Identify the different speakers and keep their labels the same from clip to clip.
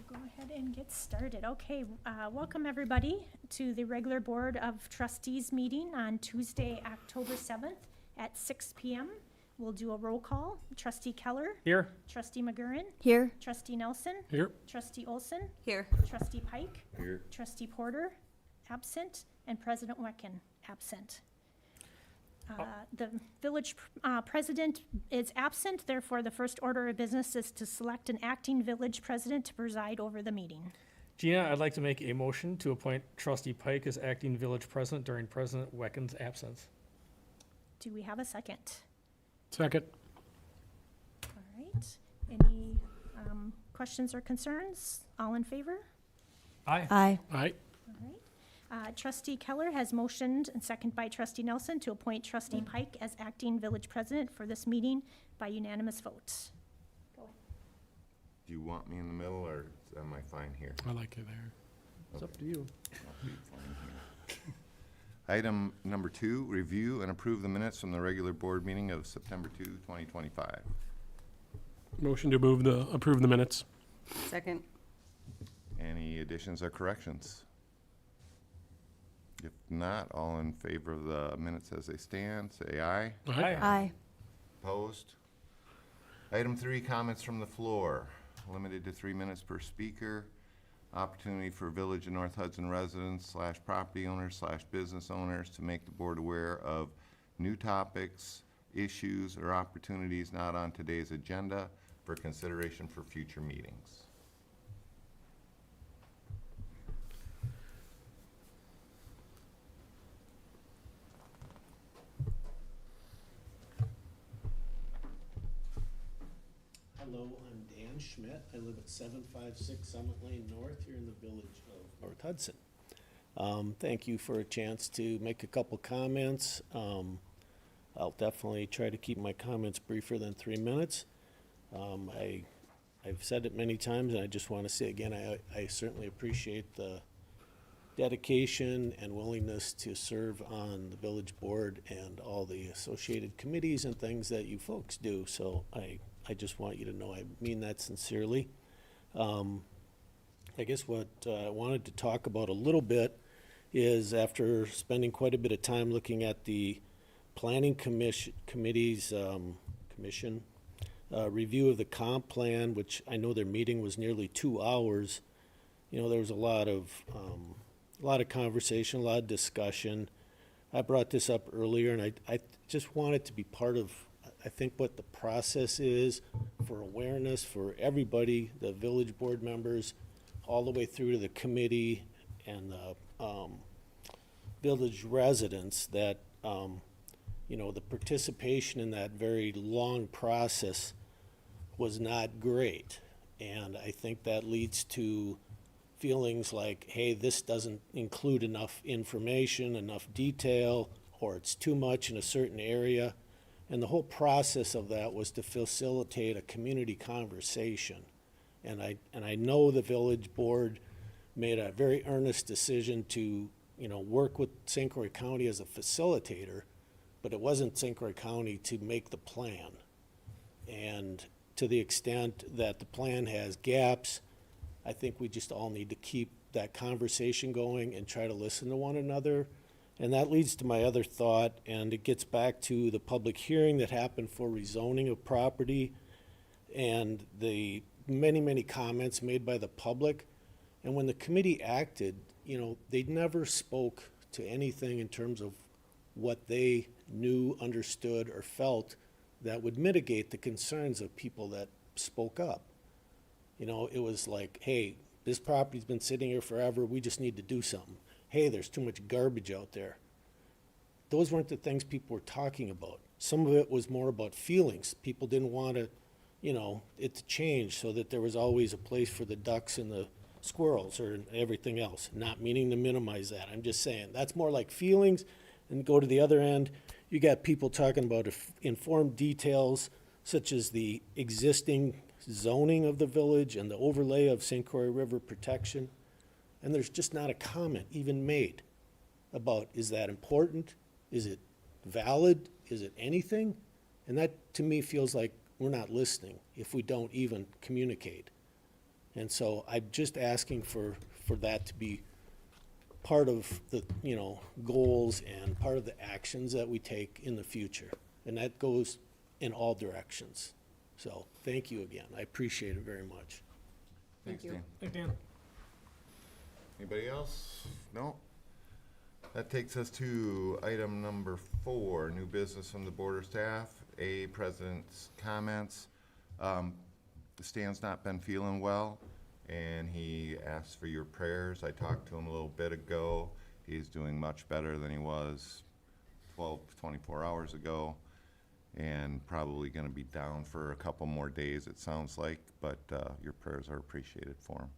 Speaker 1: Go ahead and get started. Okay, welcome everybody to the regular Board of Trustees meeting on Tuesday, October 7th at 6 p.m. We'll do a roll call. Trustee Keller.
Speaker 2: Here.
Speaker 1: Trustee McGurran.
Speaker 3: Here.
Speaker 1: Trustee Nelson.
Speaker 2: Here.
Speaker 1: Trustee Olson.
Speaker 3: Here.
Speaker 1: Trustee Pike.
Speaker 4: Here.
Speaker 1: Trustee Porter, absent, and President Wecken, absent. The village president is absent, therefore the first order of business is to select an acting village president to preside over the meeting.
Speaker 2: Gina, I'd like to make a motion to appoint Trustee Pike as acting village president during President Wecken's absence.
Speaker 1: Do we have a second?
Speaker 2: Second.
Speaker 1: All right. Any questions or concerns? All in favor?
Speaker 2: Aye.
Speaker 3: Aye.
Speaker 2: Aye.
Speaker 1: All right. Trustee Keller has motioned, and second by Trustee Nelson, to appoint Trustee Pike as acting village president for this meeting by unanimous vote. Go ahead.
Speaker 4: Do you want me in the middle, or am I fine here?
Speaker 5: I like it there.
Speaker 2: It's up to you.
Speaker 4: I'll be fine here. Item number 2, review and approve the minutes from the regular board meeting of September 2, 2025.
Speaker 5: Motion to approve the minutes.
Speaker 3: Second.
Speaker 4: Any additions or corrections? If not, all in favor of the minutes as they stand, say aye.
Speaker 2: Aye.
Speaker 3: Aye.
Speaker 4: Opposed? Item 3, comments from the floor. Limited to 3 minutes per speaker. Opportunity for Village of North Hudson residents / property owners / business owners to make the board aware of new topics, issues, or opportunities not on today's agenda for consideration for future meetings.
Speaker 6: Hello, I'm Dan Schmidt. I live at 756 Summit Lane North here in the village of North Hudson. Thank you for a chance to make a couple comments. I'll definitely try to keep my comments briefer than 3 minutes. I've said it many times, and I just want to say again, I certainly appreciate the dedication and willingness to serve on the village board and all the associated committees and things that you folks do. So I just want you to know I mean that sincerely. I guess what I wanted to talk about a little bit is, after spending quite a bit of time looking at the planning committee's review of the comp plan, which I know their meeting was nearly 2 hours. You know, there was a lot of conversation, a lot of discussion. I brought this up earlier, and I just want it to be part of, I think, what the process is for awareness for everybody, the village board members, all the way through to the committee and the village residents, that you know, the participation in that very long process was not great. And I think that leads to feelings like, hey, this doesn't include enough information, enough detail, or it's too much in a certain area. And the whole process of that was to facilitate a community conversation. And I know the village board made a very earnest decision to, you know, work with St. Croix County as a facilitator, but it wasn't St. Croix County to make the plan. And to the extent that the plan has gaps, I think we just all need to keep that conversation going and try to listen to one another. And that leads to my other thought, and it gets back to the public hearing that happened for rezoning of property and the many, many comments made by the public. And when the committee acted, you know, they never spoke to anything in terms of what they knew, understood, or felt that would mitigate the concerns of people that spoke up. You know, it was like, hey, this property's been sitting here forever, we just need to do something. Hey, there's too much garbage out there. Those weren't the things people were talking about. Some of it was more about feelings. People didn't want to, you know, it to change so that there was always a place for the ducks and the squirrels or everything else. Not meaning to minimize that. I'm just saying that's more like feelings. And go to the other end, you got people talking about informed details such as the existing zoning of the village and the overlay of St. Croix River protection. And there's just not a comment even made about, is that important? Is it valid? Is it anything? And that, to me, feels like we're not listening if we don't even communicate. And so I'm just asking for that to be part of the, goals and part of the actions that we take in the future. And that goes in all directions. So, thank you again. I appreciate it very much.
Speaker 4: Thanks,
Speaker 3: you.
Speaker 4: Dan.
Speaker 2: Hey, Dan.
Speaker 4: Anybody else? No? That takes us to item number 4, new business from the board or staff. A, president's comments. Stan's not been feeling well, and he asked for your prayers. I talked to him a little bit ago. He's doing much better than he was 12, 24 hours ago, and probably gonna be down for a couple more days, it sounds like, but your prayers are appreciated for him.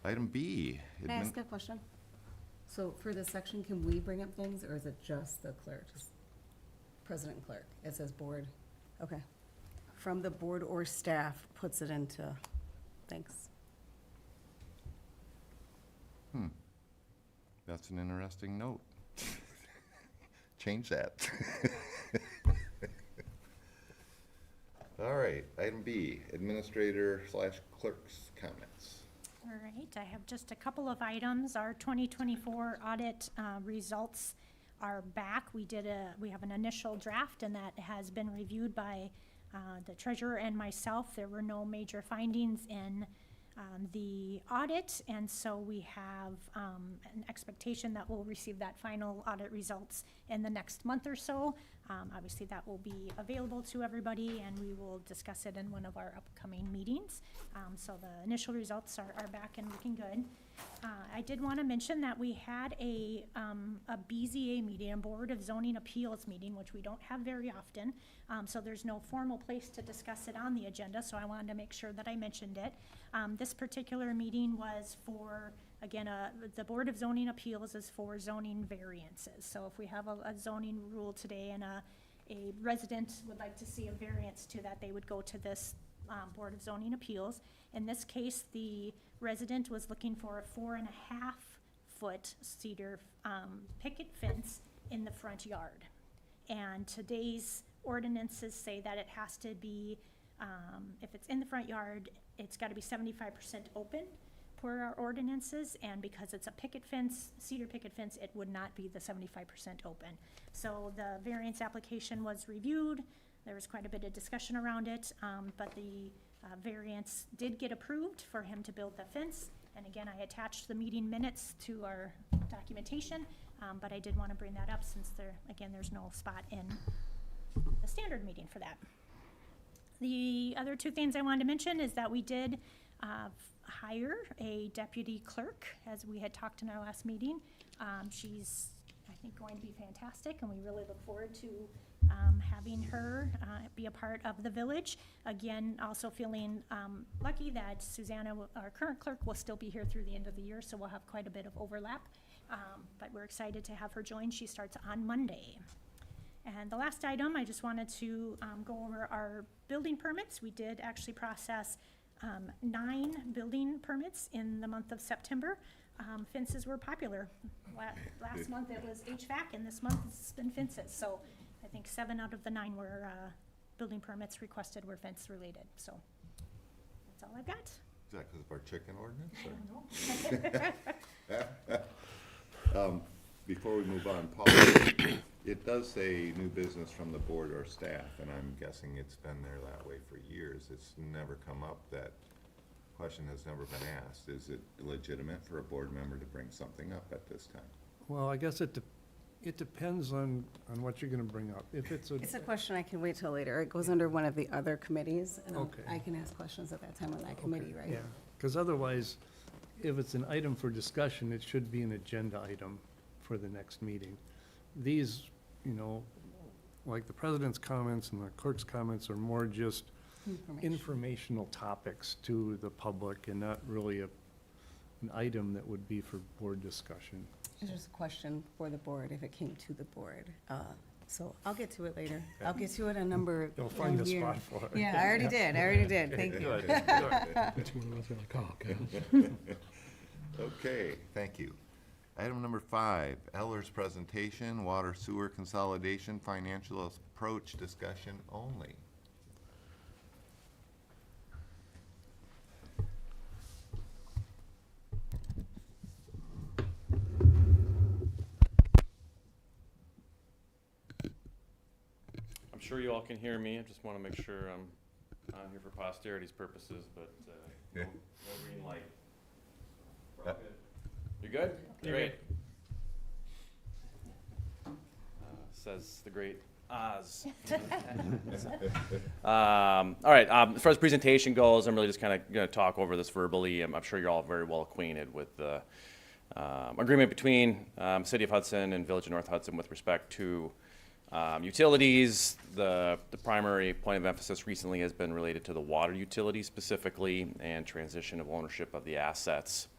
Speaker 4: Item B.
Speaker 3: Can I ask a question? So for this section, can we bring up things, or is it just the clerk, just president and clerk? It says board, okay. From the board or staff puts it into, thanks.
Speaker 4: That's an interesting note. Change that. All right, item B, administrator/clerk's comments.
Speaker 1: All right, I have just a couple of items. Our 2024 audit results are back. We have an initial draft, and that has been reviewed by the treasurer and myself. There were no major findings in the audit, and so we have an expectation that we'll receive that final audit results in the next month or so. Obviously, that will be available to everybody, and we will discuss it in one of our upcoming meetings. So the initial results are back and looking good. I did want to mention that we had a BZA meeting, a Board of Zoning Appeals meeting, which we don't have very often. So there's no formal place to discuss it on the agenda, so I wanted to make sure that I mentioned it. This particular meeting was for, again, the Board of Zoning Appeals is for zoning variances. So if we have a zoning rule today and a resident would like to see a variance to that, they would go to this Board of Zoning Appeals. In this case, the resident was looking for a 4.5-foot cedar picket fence in the front yard. And today's ordinances say that it has to be, if it's in the front yard, it's got to be 75% open per our ordinances, and because it's a picket fence, cedar picket fence, it would not be the 75% open. So the variance application was reviewed. There was quite a bit of discussion around it, but the variance did get approved for him to build the fence. And again, I attached the meeting minutes to our documentation, but I did want to bring that up since there's no spot in the standard meeting for that. The other two things I wanted to mention is that we did hire a deputy clerk, as we had talked in our last meeting. She's, I think, going to be fantastic, and we really look forward to having her be a part of the village. Again, also feeling lucky that Susanna, our current clerk, will still be here through the end of the year, so we'll have quite a bit of overlap. But we're excited to have her join. She starts on Monday. And the last item, I just wanted to go over our building permits. We did actually process 9 building permits in the month of September. Fences were popular. Last month it was HVAC, and this month it's been fences. So I think 7 out of the 9 were building permits requested were fence related. So that's all I've got.
Speaker 4: Is that because of our chicken ordinance?
Speaker 1: I don't know.
Speaker 4: Before we move on, Paul, it does say new business from the board or staff, and I'm guessing it's been there that way for years. It's never come up, that question has never been asked. Is it legitimate for a board member to bring something up at this time?
Speaker 7: Well, I guess it depends on what you're gonna bring up. If it's
Speaker 3: It's a question I can wait till later. It goes under one of the other committees, and
Speaker 7: Okay.
Speaker 3: I can ask questions at that time on that committee, right?
Speaker 7: Yeah, because otherwise, if it's an item for discussion, it should be an agenda item for the next meeting. These, like the president's comments and the clerk's comments are more just informational topics to the public and not really an item that would be for board discussion.
Speaker 3: It's just a question for the board if it came to the board. So I'll get to it later. I'll get to it a number.
Speaker 7: You'll find a
Speaker 3: here.
Speaker 7: spot for it.
Speaker 3: Yeah, I already did. Thank you.
Speaker 7: Good, good.
Speaker 5: That's one of us gonna call, okay?
Speaker 4: Okay, thank you. Item number 5, Eller's presentation, water sewer consolidation, financial approach discussion only.
Speaker 8: sure you all can hear me. I just want to make sure I'm on here for posterity's purposes, but no green light. We're all good. You good? Great. Says the great Oz. All right, as far as presentation goes, I'm really just kind of going to talk over this verbally. I'm sure you're all very well acquainted with the agreement between City of Hudson and Village of North Hudson with respect to utilities. The primary point of emphasis recently has been related to the water utility specifically and transition of ownership of the assets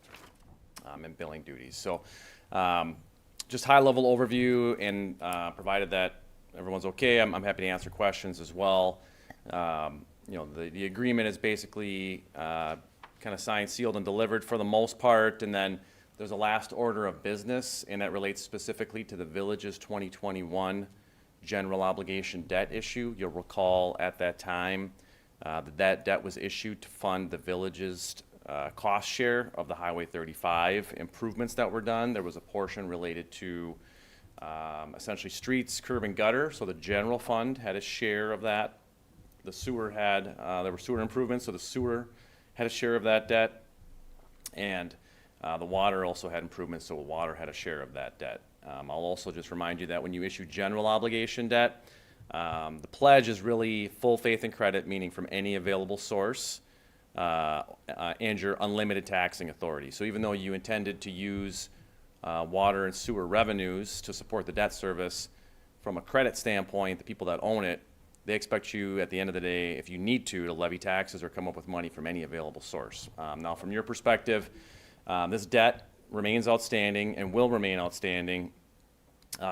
Speaker 8: and billing duties. So just high-level overview, and provided that everyone's okay, I'm happy to answer questions as well. The agreement is basically kind of signed, sealed, and delivered for the most part, and then there's a last order of business, and that relates specifically to the village's 2021 general obligation debt issue. You'll recall at that time that debt was issued to fund the village's cost share of the Highway 35 improvements that were done. There was a portion related to essentially streets, curb and gutter, so the general fund had a share of that. The sewer had, there were sewer improvements, so the sewer had a share of that debt. And the water also had improvements, so water had a share of that debt. I'll also just remind you that when you issue general obligation debt, the pledge is really full faith and credit, meaning from any available source, and your unlimited taxing authority. So even though you intended to use water and sewer revenues to support the debt service, from a credit standpoint, the people that own it, they expect you at the end of the day, if you need to levy taxes or come up with money from any available source. Now, from your perspective, this debt remains outstanding and will remain outstanding.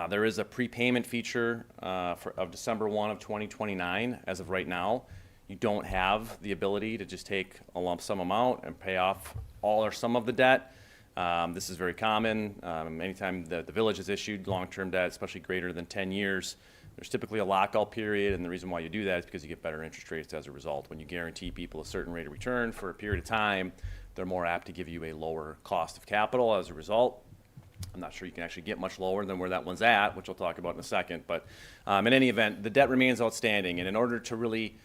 Speaker 8: There is a prepayment feature of December 1 of 2029. As of right now, you don't have the ability to just take a lump sum amount and pay off all or some of the debt. This is very common. Anytime the village has issued long-term debt, especially greater than 10 years, there's typically a lockout period, and the reason why you do that is because you get better interest rates as a result. When you guarantee people a certain rate of return for a period of time, they're more apt to give you a lower cost of capital as a result. I'm not sure you can actually get much lower than where that one's at, which we'll talk about in a second. But in any event, the debt remains outstanding, and in order to really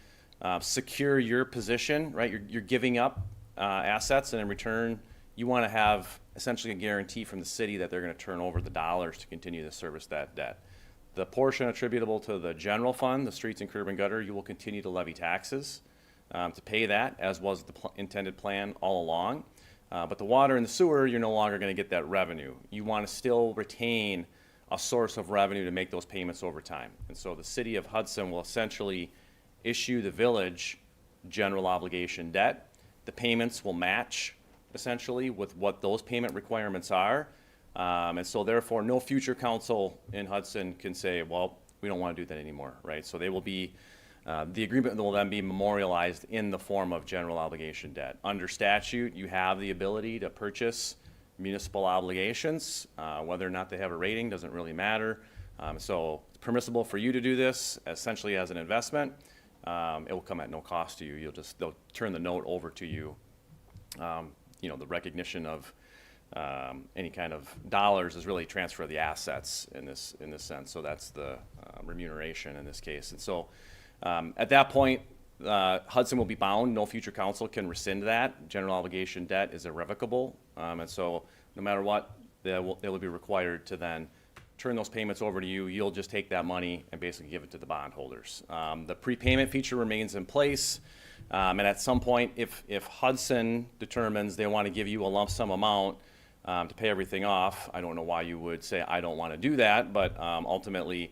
Speaker 8: secure your position, right, you're giving up assets, and in return, you want to have essentially a guarantee from the city that they're going to turn over the dollars to continue to service that debt. The portion attributable to the general fund, the streets and curb and gutter, you will continue to levy taxes to pay that, as was the intended plan all along. But the water and the sewer, you're no longer going to get that revenue. You want to still retain a source of revenue to make those payments over time. And so the city of Hudson will essentially issue the village general obligation debt. The payments will match essentially with what those payment requirements are. And so therefore, no future council in Hudson can say, well, we don't want to do that anymore, right? So they will be, the agreement will then be memorialized in the form of general obligation debt. Under statute, you have the ability to purchase municipal obligations. Whether or not they have a rating doesn't really matter. So it's permissible for you to do this essentially as an investment. It will come at no cost to you. They'll turn the note over to you. The recognition of any kind of dollars is really transfer of the assets in this sense. So that's the remuneration in this case. And so at that point, Hudson will be bound. No future council can rescind that. General obligation debt is irrevocable. And so no matter what, they will be required to then turn those payments over to you. You'll just take that money and basically give it to the bondholders. The prepayment feature remains in place. And at some point, if Hudson determines they want to give you a lump sum amount to pay everything off, I don't know why you would say, I don't want to do that, but ultimately,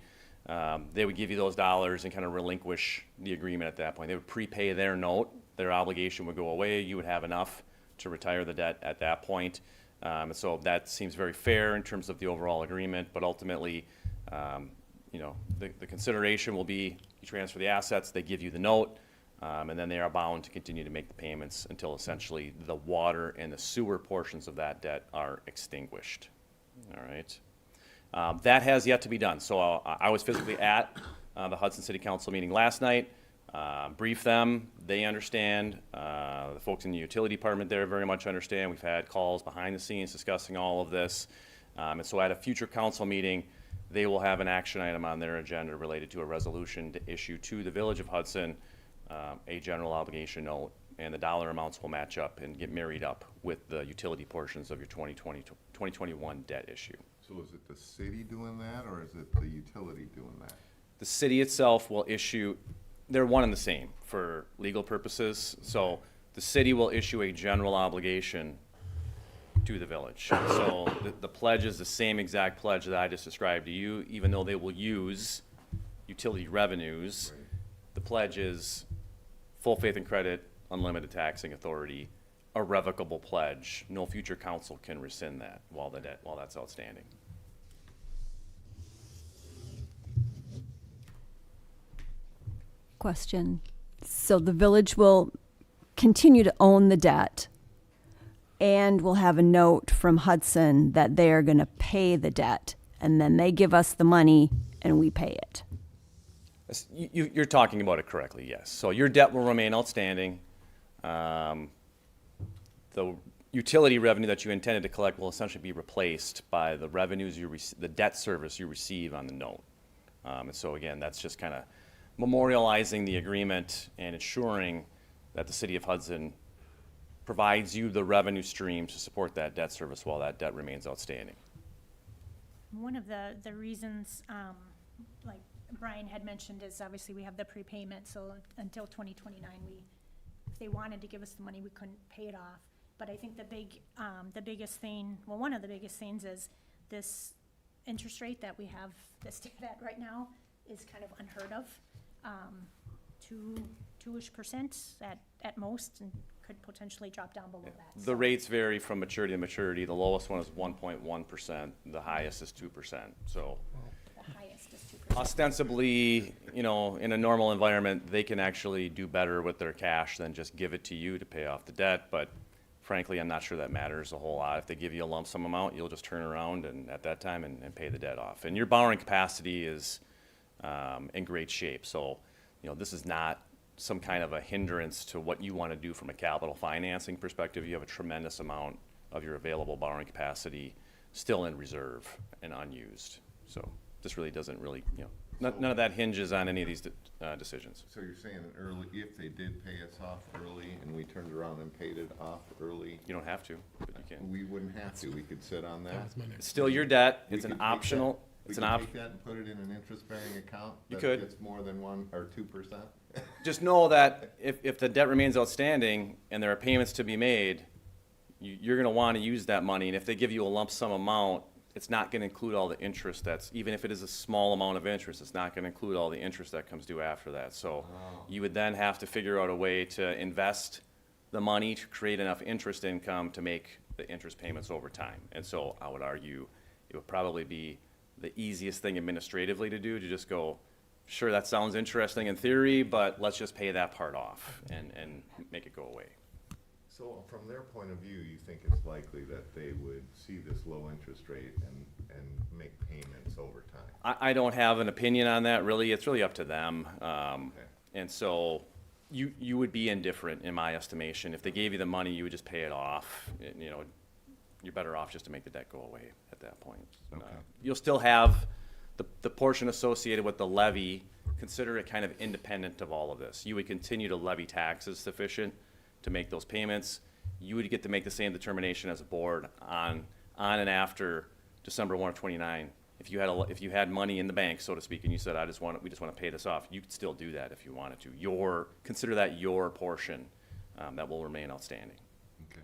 Speaker 8: they would give you those dollars and kind of relinquish the agreement at that point. They would prepay their note, their obligation would go away, you would have enough to retire the debt at that point. And so that seems very fair in terms of the overall agreement, but ultimately, the consideration will be you transfer the assets, they give you the note, and then they are bound to continue to make the payments until essentially the water and the sewer portions of that debt are extinguished. All right. That has yet to be done. So I was physically at the Hudson City Council meeting last night, briefed them. They understand. The folks in the utility department there very much understand. We've had calls behind the scenes discussing all of this. And so at a future council meeting, they will have an action item on their agenda related to a resolution to issue to the Village of Hudson a general obligation note, and the dollar amounts will match up and get married up with the utility portions of your 2021 debt issue.
Speaker 4: So is it the city doing that, or is it the utility doing that?
Speaker 8: The city itself will issue, they're one and the same for legal purposes. So the city will issue a general obligation to the village. So the pledge is the same exact pledge that I just described to you, even though they will use utility revenues. The pledge is full faith and credit, unlimited taxing authority, a revocable pledge. No future council can rescind that while that's outstanding.
Speaker 9: Question. So the village will continue to own the debt and will have a note from Hudson that they are going to pay the debt, and then they give us the money and we pay it.
Speaker 8: You're talking about it correctly, yes. So your debt will remain outstanding. The utility revenue that you intended to collect will essentially be replaced by the revenues the debt service you receive on the note. And so again, that's just kind of memorializing the agreement and ensuring that the city of Hudson provides you the revenue stream to support that debt service while that debt remains outstanding.
Speaker 1: One of the reasons, like Brian had mentioned, is obviously we have the prepayment, so until 2029, if they wanted to give us the money, we couldn't pay it off. But I think the biggest thing, well, one of the biggest things is this interest rate that we have this debt at right now is kind of unheard of. 2-ish% at most, and could potentially drop down below that.
Speaker 8: The rates vary from maturity to maturity. The lowest one is 1.1%. The highest is 2%. So
Speaker 1: The highest is 2%.
Speaker 8: ostensibly, in a normal environment, they can actually do better with their cash than just give it to you to pay off the debt. But frankly, I'm not sure that matters a whole lot. If they give you a lump sum amount, you'll just turn around and at that time and pay the debt off. And your borrowing capacity is in great shape. So, this is not some kind of a hindrance to what you want to do from a capital financing perspective. You have a tremendous amount of your available borrowing capacity still in reserve and unused. So this really doesn't none of that hinges on any of these decisions.
Speaker 4: So you're saying that if they did pay us off early and we turned around and paid it off early,
Speaker 8: You don't have to, but you can.
Speaker 4: we wouldn't have to, we could sit on that?
Speaker 8: It's still your debt.
Speaker 4: We
Speaker 8: It's
Speaker 4: could
Speaker 8: an
Speaker 4: take that-
Speaker 8: optional,
Speaker 4: We
Speaker 8: it's
Speaker 4: could
Speaker 8: an
Speaker 4: take that and put it in an interest-bearing account?
Speaker 8: You could.
Speaker 4: That gets more than 1 or 2%?
Speaker 8: Just know that if the debt remains outstanding and there are payments to be made, you're gonna wanna use that money, and if they give you a lump sum amount, it's not gonna include all the interest even if it is a small amount of interest, it's not gonna include all the interest that comes due after that. So you would then have to figure out a way to invest the money to create enough interest income to make the interest payments over time. And so I would argue it would probably be the easiest thing administratively to do, to just go, sure, that sounds interesting in theory, but let's just pay that part off and make it go away.
Speaker 4: So from their point of view, you think it's likely that they would see this low interest rate and make payments over time?
Speaker 8: I don't have an opinion on that, really. It's really up to them.
Speaker 4: Okay.
Speaker 8: And so you would be indifferent, in my estimation. If they gave you the money, you would just pay it off. You're better off just to make the debt go away at that point.
Speaker 4: Okay.
Speaker 8: You'll still have the portion associated with the levy. Consider it kind of independent of all of this. You would continue to levy taxes sufficient to make those payments. You would get to make the same determination as a board on and after December 1 of 29. If you had money in the bank, so to speak, and you said, we just want to pay this off, you could still do that if you wanted to. Consider that your portion that will remain outstanding.
Speaker 4: Okay.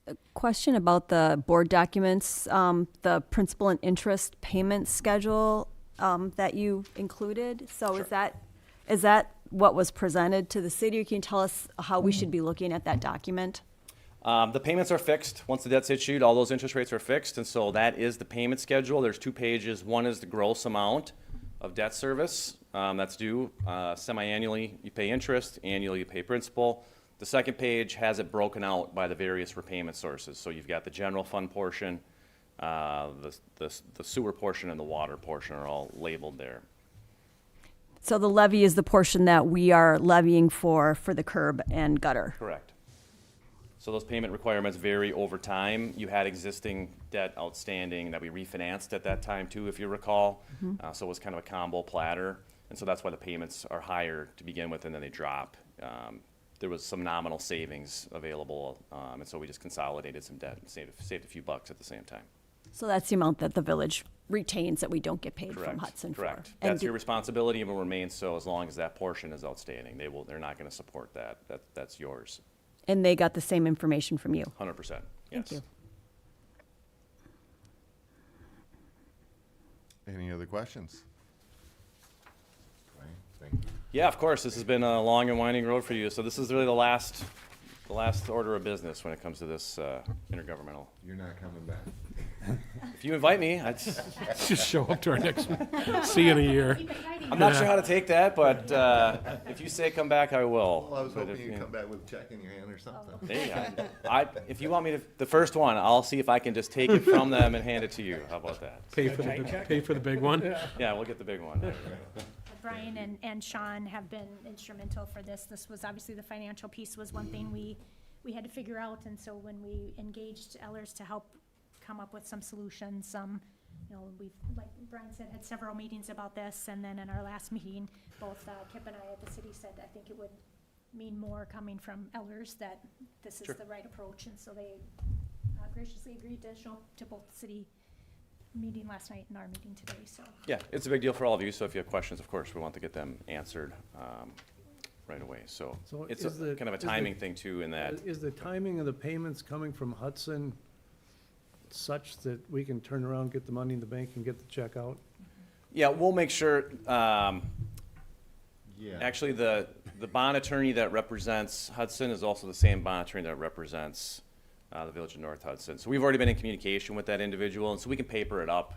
Speaker 9: A question about the board documents, the principal and interest payment schedule that you included. So is that what was presented to the city? Or can you tell us how we should be looking at that document?
Speaker 8: The payments are fixed. Once the debt's issued, all those interest rates are fixed, and so that is the payment schedule. There's 2 pages. One is the gross amount of debt service that's due. Semi-annually, you pay interest. Annually, you pay principal. The second page has it broken out by the various repayment sources. So you've got the general fund portion, the sewer portion, and the water portion are all labeled there.
Speaker 9: So the levy is the portion that we are levying for the curb and gutter.
Speaker 8: Correct. So those payment requirements vary over time. You had existing debt outstanding that we refinanced at that time too, if you recall. So it was kind of a combo platter. And so that's why the payments are higher to begin with and then they drop. There was some nominal savings available, and so we just consolidated some debt and saved a few bucks at the same time.
Speaker 9: So that's the amount that the village retains that we don't get paid from
Speaker 8: Correct.
Speaker 9: Hudson for.
Speaker 8: Correct.
Speaker 9: And
Speaker 8: That's your responsibility and will remain so as long as that portion is outstanding. They're not gonna support that. That's yours,
Speaker 9: And they got the same information from you.
Speaker 8: 100%,
Speaker 9: Thank
Speaker 8: yes.
Speaker 9: you.
Speaker 4: Any other questions? Dwayne, thank you.
Speaker 8: Yeah, of course, this has been a long and winding road for you, so this is really the last order of business when it comes to this intergovernmental.
Speaker 4: You're not coming back.
Speaker 8: If you invite me,
Speaker 5: Just show up to our next, see you in a year.
Speaker 8: I'm not sure how to take that, but if you say come back, I will.
Speaker 4: Well, I was
Speaker 8: But
Speaker 4: hoping
Speaker 8: if
Speaker 4: you'd
Speaker 8: you-
Speaker 4: come back with a check in your hand or something.
Speaker 8: Hey, if you want me to, the first one, I'll see if I can just take it from them and hand it to you. How about that?
Speaker 5: Pay for the big one.
Speaker 8: Yeah, we'll get the big one.
Speaker 1: Brian and Sean have been instrumental for this. This was obviously the financial piece was one thing we had to figure out, and so when we engaged Ellers to help come up with some solutions, we've, like Brian said, had several meetings about this, and then in our last meeting, both Kip and I at the city said, I think it would mean more coming from Ellers that this is
Speaker 8: Sure.
Speaker 1: the right approach, and so they graciously agreed to show up to both the city meeting last night and our meeting today, so.
Speaker 8: Yeah, it's a big deal for all of you, so if you have questions, of course, we want to get them answered right away. So
Speaker 7: So
Speaker 8: it's
Speaker 7: is the-
Speaker 8: kind of a
Speaker 7: is the-
Speaker 8: timing thing too in that,
Speaker 7: Is the timing of the payments coming from Hudson such that we can turn around, get the money in the bank and get the check out?
Speaker 8: yeah, we'll make sure,
Speaker 4: Yeah.
Speaker 8: actually, the bond attorney that represents Hudson is also the same bond attorney that represents the Village of North Hudson. So we've already been in communication with that individual, and so we can paper it up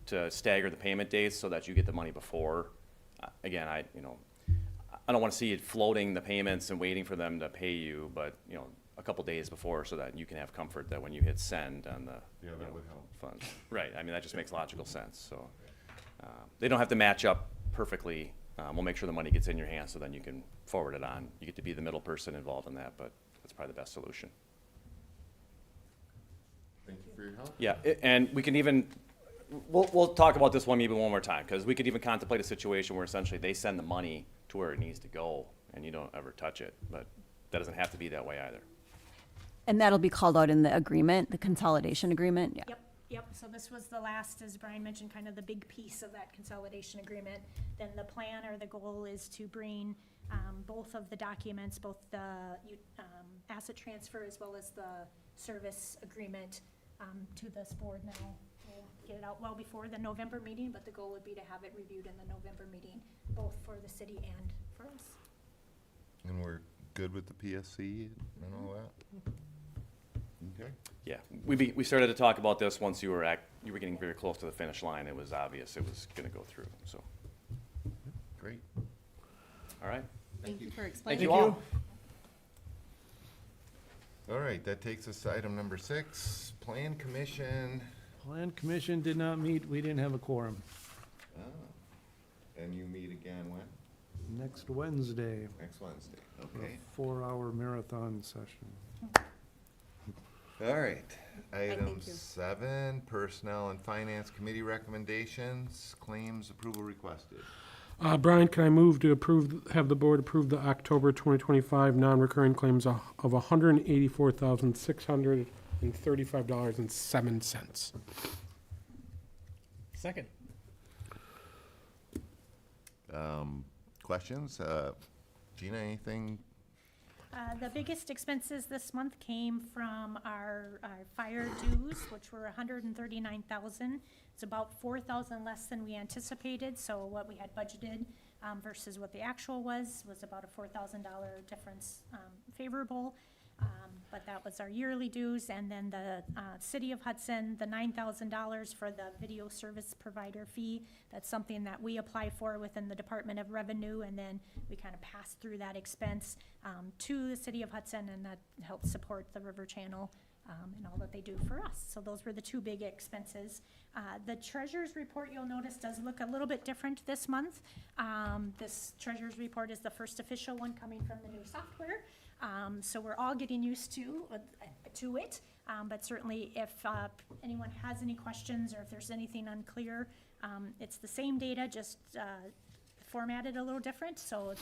Speaker 8: to stagger the payment dates so that you get the money before. Again, I don't want to see it floating the payments and waiting for them to pay you, but, a couple days before so that you can have comfort that when you hit send on the
Speaker 4: Yeah, that would help.
Speaker 8: funds. Right, I mean, that just makes logical sense, so. They don't have to match up perfectly. We'll make sure the money gets in your hands so then you can forward it on. You get to be the middle person involved in that, but that's probably the best solution.
Speaker 4: Thank you for your help.
Speaker 8: Yeah, and we can even, we'll talk about this one maybe one more time, because we could even contemplate a situation where essentially they send the money to where it needs to go, and you don't ever touch it, but that doesn't have to be that way either.
Speaker 9: And that'll be called out in the agreement, the consolidation agreement? Yeah.
Speaker 1: Yep, so this was the last, as Brian mentioned, kind of the big piece of that consolidation agreement. Then the plan or the goal is to bring both of the documents, both the asset transfer as well as the service agreement to this board now. We'll get it out well before the November meeting, but the goal would be to have it reviewed in the November meeting, both for the city and for us.
Speaker 4: And we're good with the PSC and all that? Okay.
Speaker 8: Yeah, we started to talk about this once you were getting very close to the finish line. It was obvious it was gonna go through, so,
Speaker 4: Great.
Speaker 8: all right.
Speaker 3: Thank you for
Speaker 8: Thank
Speaker 3: explaining.
Speaker 8: you all.
Speaker 4: All right, that takes us to item number 6, Plan Commission.
Speaker 7: Plan Commission did not meet, we didn't have a quorum.
Speaker 4: Oh. And you meet again when?
Speaker 7: Next Wednesday,
Speaker 4: Next Wednesday,
Speaker 7: for
Speaker 4: okay.
Speaker 7: a 4-hour marathon session.
Speaker 4: All right, item
Speaker 3: thank you.
Speaker 4: 7, Personnel and Finance Committee recommendations, claims approval requested.
Speaker 5: Brian, can I move to have the board approve the October 2025 non-recurring claims of $184,635.07?
Speaker 2: Second.
Speaker 4: Questions? Gina, anything?
Speaker 1: The biggest expenses this month came from our fire dues, which were $139,000. It's about $4,000 less than we anticipated, so what we had budgeted versus what the actual was about a $4,000 difference favorable. But that was our yearly dues, and then the City of Hudson, the $9,000 for the video service provider fee. That's something that we apply for within the Department of Revenue, and then we kind of pass through that expense to the City of Hudson, and that helps support the River Channel and all that they do for us. So those were the two big expenses. The treasurer's report, you'll notice, does look a little bit different this month. This treasurer's report is the first official one coming from the new software. So we're all getting used to it. But certainly if anyone has any questions or if there's anything unclear, it's the same data, just formatted a little different. So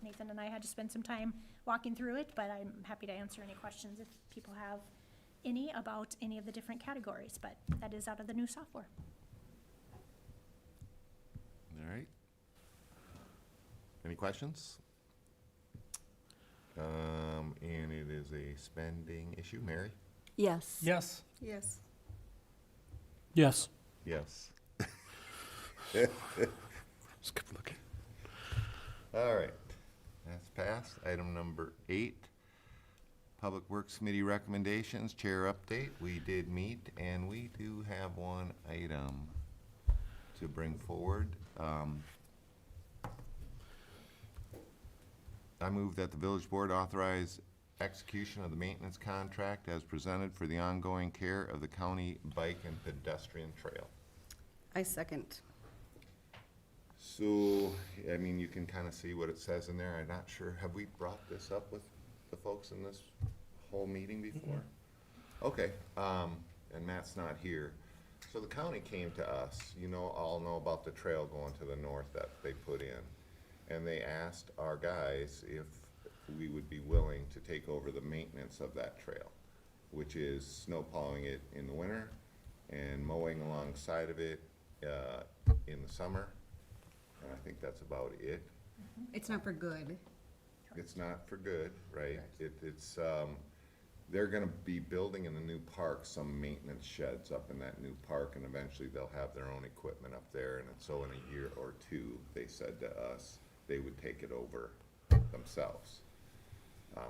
Speaker 1: Nathan and I had to spend some time walking through it, but I'm happy to answer any questions if people have any about any of the different categories. But that is out of the new software.
Speaker 4: All right. Any questions? And it is a spending issue. Mary?
Speaker 9: Yes.
Speaker 2: Yes.
Speaker 3: Yes.
Speaker 5: Yes.
Speaker 4: Yes.
Speaker 5: Just keep looking.
Speaker 4: All right. That's passed. Item number 8, Public Works Committee recommendations, chair update. We did meet, and we do have one item to bring forward. I move that the village board authorize execution of the maintenance contract as presented for the ongoing care of the county bike and pedestrian trail.
Speaker 3: I second.
Speaker 4: So, I mean, you can kind of see what it says in there. I'm not sure, have we brought this up with the folks in this whole meeting before? Okay, and Matt's not here. So the county came to us, all know about the trail going to the north that they put in. And they asked our guys if we would be willing to take over the maintenance of that trail, which is snow plowing it in the winter and mowing alongside of it in the summer. And I think that's about it.
Speaker 3: It's not for good.
Speaker 4: It's not for good, right? It's, they're gonna be building in the new park some maintenance sheds up in that new park, and eventually they'll have their own equipment up there, and so in a year or two, they said to us, they would take it over themselves,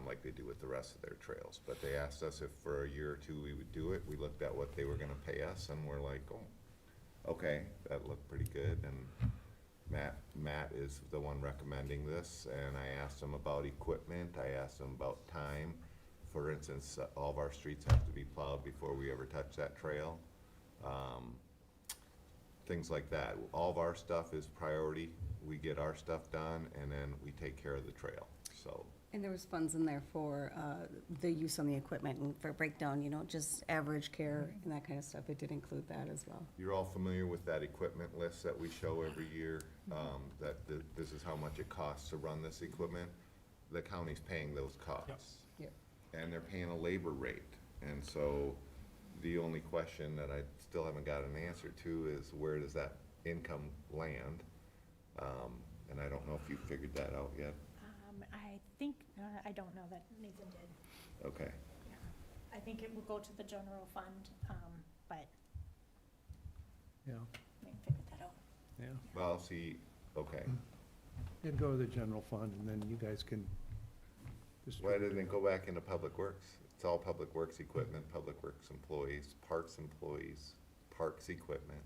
Speaker 4: like they do with the rest of their trails. But they asked us if for a year or two we would do it. We looked at what they were gonna pay us, and we're like, oh, okay, that looked pretty good, and Matt is the one recommending this, and I asked him about equipment, I asked him about time. For instance, all of our streets have to be plowed before we ever touch that trail. Things like that. All of our stuff is priority. We get our stuff done, and then we take care of the trail, so.
Speaker 3: And there was funds in there for the use on the equipment and for breakdown, just average care and that kind of stuff. It did include that as well.
Speaker 4: You're all familiar with that equipment list that we show every year, this is how much it costs to run this equipment. The county's paying those costs.
Speaker 3: Yep.
Speaker 4: And they're paying a labor rate. And so the only question that I still haven't got an answer to is where does that income land? And I don't know if you figured that out yet.
Speaker 1: I think, I don't know that Nathan did.
Speaker 4: Okay.
Speaker 1: Yeah. I think it will go to the general fund, but
Speaker 7: Yeah,
Speaker 1: we can figure that out.
Speaker 7: yeah.
Speaker 4: Well, see, okay.
Speaker 7: It'd go to the general fund, and then you guys can
Speaker 4: Why
Speaker 7: distribute.
Speaker 4: didn't it go back into Public Works? It's all Public Works equipment, Public Works employees, Parks employees, Parks equipment.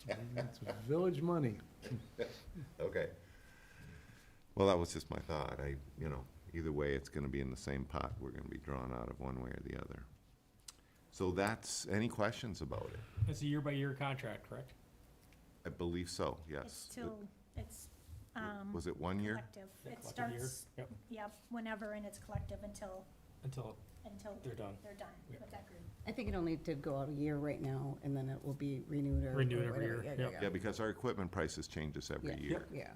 Speaker 7: It's village money.
Speaker 4: Okay. Well, that was just my thought. Either way, it's gonna be in the same pot. We're gonna be drawn out of one way or the other. So any questions about it?
Speaker 2: It's a year-by-year contract, correct?
Speaker 4: I believe so, yes.
Speaker 1: It's till, it's,
Speaker 4: Was it 1 year?
Speaker 1: collective.
Speaker 2: Yeah,
Speaker 1: It
Speaker 2: collective year.
Speaker 1: starts,
Speaker 2: Yep,
Speaker 1: yep, whenever, and it's collective until
Speaker 2: until
Speaker 1: they're
Speaker 2: they're done. Yeah.
Speaker 1: with that group.
Speaker 3: I think it only did go out a year right now, and then it will be renewed or.
Speaker 2: Renewed
Speaker 3: or
Speaker 2: every
Speaker 3: whatever.
Speaker 2: year,
Speaker 3: Yeah,
Speaker 2: yep.
Speaker 4: Yeah, because our equipment prices changes every
Speaker 3: Yeah.
Speaker 4: year,
Speaker 3: Yeah.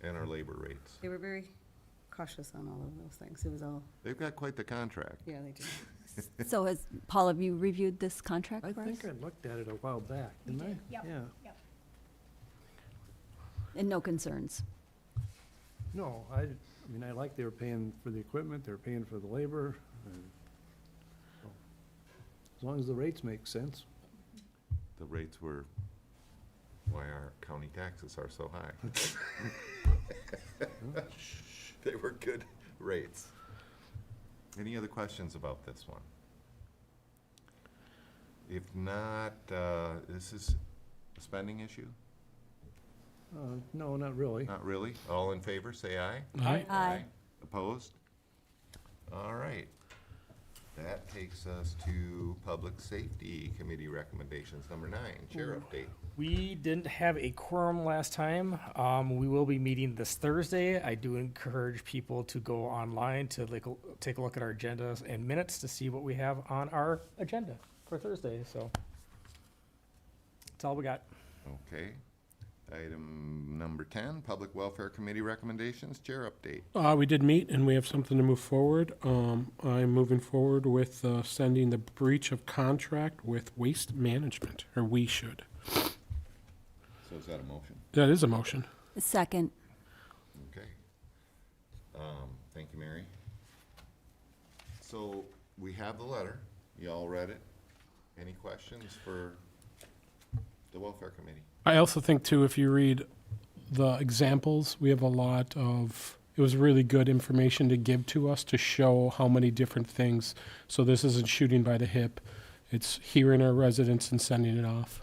Speaker 4: and our labor rates.
Speaker 3: They were very cautious on all of those things. It was all,
Speaker 4: They've got quite the contract.
Speaker 3: yeah, they did.
Speaker 9: So Paul, have you reviewed this contract
Speaker 7: I
Speaker 9: for us?
Speaker 7: think I looked at it a while back,
Speaker 1: We
Speaker 7: didn't I?
Speaker 1: did, yep.
Speaker 7: Yeah.
Speaker 1: Yep.
Speaker 9: And no concerns?
Speaker 7: No, I mean, I like they were paying for the equipment, they were paying for the labor. and so, As long as the rates make sense.
Speaker 4: The rates were why our county taxes are so high. They were good rates. Any other questions about this one? If not, this is a spending issue?
Speaker 7: No, not really.
Speaker 4: Not really. All in favor, say aye.
Speaker 2: Aye.
Speaker 9: Aye.
Speaker 4: Opposed? All right. That takes us to Public Safety Committee recommendations, number 9, chair update.
Speaker 2: We didn't have a quorum last time. We will be meeting this Thursday. I do encourage people to go online to take a look at our agendas and minutes to see what we have on our agenda for Thursday, so. That's all we got.
Speaker 4: Okay. Item number 10, Public Welfare Committee recommendations, chair update.
Speaker 5: We did meet and we have something to move forward. I'm moving forward with sending the breach of contract with Waste Management, or we should.
Speaker 4: So is that a motion?
Speaker 5: That is a motion.
Speaker 9: Second.
Speaker 4: Okay. Thank you, Mary. So we have the letter. You all read it. Any questions for the Welfare Committee?
Speaker 5: I also think too, if you read the examples, we have a lot of, it was really good information to give to us to show how many different things. So this isn't shooting by the hip. It's hearing our residents and sending it off.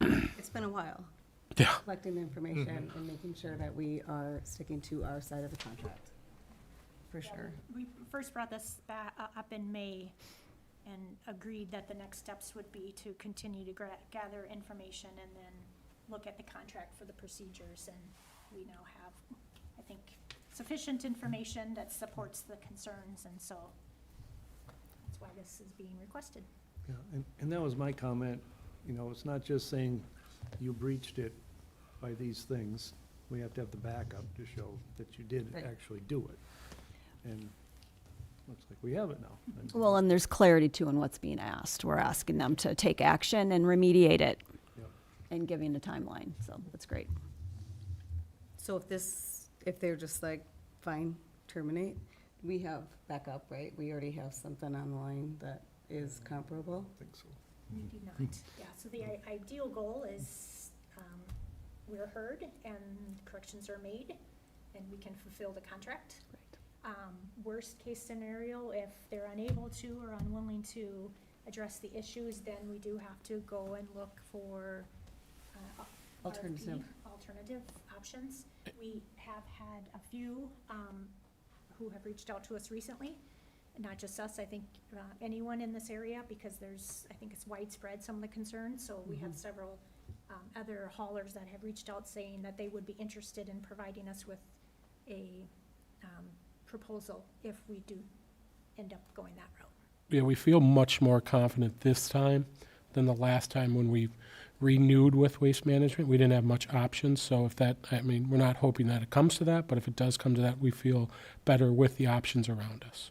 Speaker 3: It's been a while,
Speaker 5: Yeah.
Speaker 3: collecting the information and making sure that we are sticking to our side of the contract, for sure.
Speaker 1: We first brought this up in May and agreed that the next steps would be to continue to gather information and then look at the contract for the procedures. And we now have, I think, sufficient information that supports the concerns, and so that's why this is being requested.
Speaker 7: Yeah, and that was my comment, you know, it's not just saying you breached it by these things. We have to have the backup to show that you did
Speaker 3: Right.
Speaker 7: actually do it. And looks like we have it now. And-
Speaker 9: Well, and there's clarity too in what's being asked. We're asking them to take action and remediate it
Speaker 7: Yep.
Speaker 9: and giving a timeline, so that's great.
Speaker 3: So if they're just like, fine, terminate, we have backup, right? We already have something online that is comparable.
Speaker 7: I think so.
Speaker 1: We do not. Yeah, so the ideal goal is, we're heard and corrections are made and we can fulfill the contract. Worst case scenario, if they're unable to or unwilling to address the issues, then we do have to go and look for
Speaker 3: Alternative.
Speaker 1: alternative options. We have had a few who have reached out to us recently, not just us, I think anyone in this area, because I think it's widespread, some of the concerns. So we have several other haulers that have reached out saying that they would be interested in providing us with a proposal if we do end up going that route.
Speaker 5: Yeah, we feel much more confident this time than the last time when we renewed with Waste Management. We didn't have much options, so if that, I mean, we're not hoping that it comes to that, but if it does come to that, we feel better with the options around us.